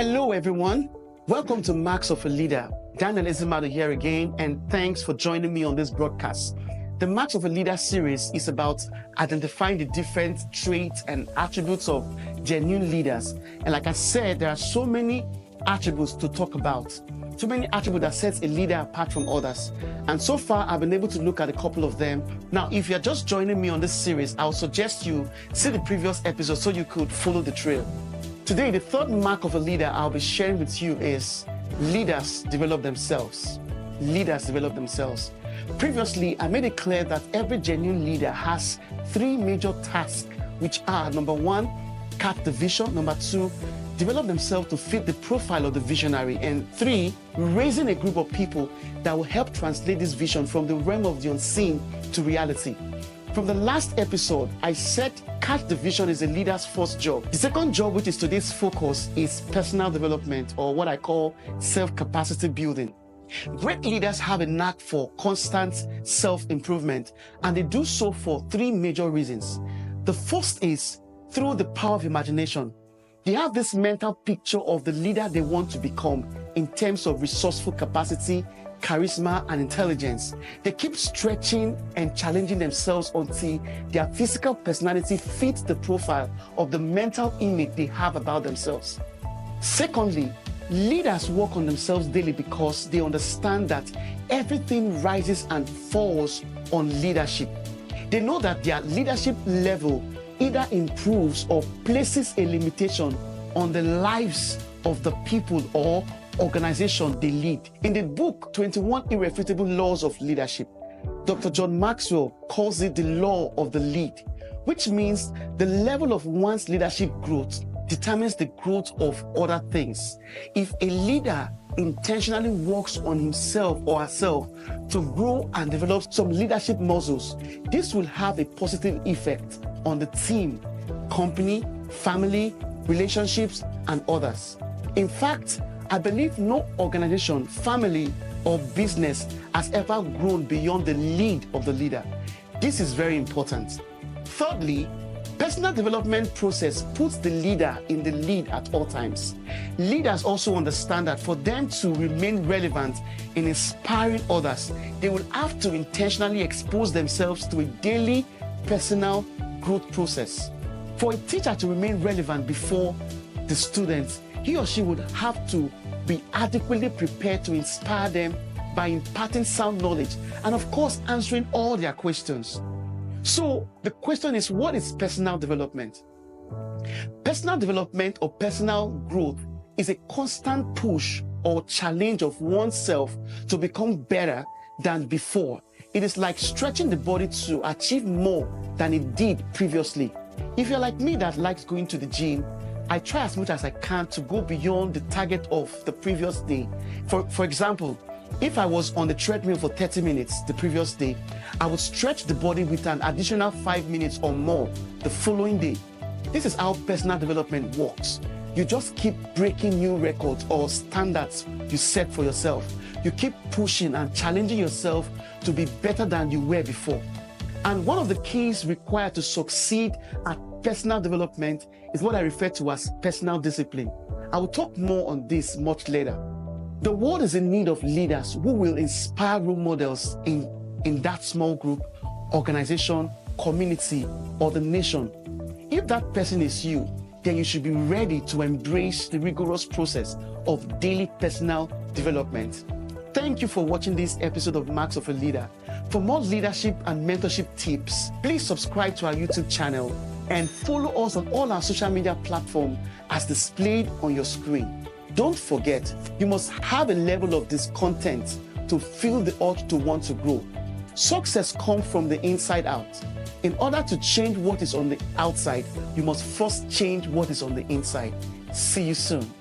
Hello, everyone. Welcome to Marksofaleader. Daniel Izimado here again, and thanks for joining me on this broadcast. The Marksofaleader series is about identifying the different traits and attributes of genuine leaders. And like I said, there are so many attributes to talk about. So many attributes that sets a leader apart from others. And so far, I've been able to look at a couple of them. Now, if you're just joining me on this series, I would suggest you see the previous episode so you could follow the trail. Today, the third mark of a leader I'll be sharing with you is leaders develop themselves. Leaders develop themselves. Previously, I made it clear that every genuine leader has three major tasks, which are: number one, catch the vision; number two, develop themselves to fit the profile of the visionary; and three, raising a group of people that will help translate this vision from the realm of the unseen to reality. From the last episode, I said catch the vision is a leader's first job. The second job, which is today's focus, is personal development, or what I call self-capacity building. Great leaders have a knack for constant self-improvement, and they do so for three major reasons. The first is through the power of imagination. They have this mental picture of the leader they want to become in terms of resourceful capacity, charisma, and intelligence. They keep stretching and challenging themselves until their physical personality fits the profile of the mental image they have about themselves. Secondly, leaders work on themselves daily because they understand that everything rises and falls on leadership. They know that their leadership level either improves or places a limitation on the lives of the people or organization they lead. In the book, 21 Irrefutable Laws of Leadership, Dr. John Maxwell calls it the law of the lead, which means the level of one's leadership growth determines the growth of other things. If a leader intentionally works on himself or herself to grow and develop some leadership muscles, this will have a positive effect on the team, company, family, relationships, and others. In fact, I believe no organization, family, or business has ever grown beyond the lead of the leader. This is very important. Thirdly, personal development process puts the leader in the lead at all times. Leaders also understand that for them to remain relevant in inspiring others, they will have to intentionally expose themselves to a daily personal growth process. For a teacher to remain relevant before the students, he or she would have to be adequately prepared to inspire them by imparting sound knowledge and, of course, answering all their questions. So the question is, what is personal development? Personal development or personal growth is a constant push or challenge of oneself to become better than before. It is like stretching the body to achieve more than it did previously. If you're like me that likes going to the gym, I try as much as I can to go beyond the target of the previous day. For example, if I was on the treadmill for 30 minutes the previous day, I would stretch the body with an additional 5 minutes or more the following day. This is how personal development works. You just keep breaking new records or standards you set for yourself. You keep pushing and challenging yourself to be better than you were before. And one of the keys required to succeed at personal development is what I refer to as personal discipline. I will talk more on this much later. The world is in need of leaders who will inspire role models in that small group, organization, community, or the nation. If that person is you, then you should be ready to embrace the rigorous process of daily personal development. Thank you for watching this episode of Marksofaleader. For more leadership and mentorship tips, please subscribe to our YouTube channel and follow us on all our social media platforms as displayed on your screen. Don't forget, you must have a level of this content to feel the urge to want to grow. Success comes from the inside out. In order to change what is on the outside, you must first change what is on the inside. See you soon.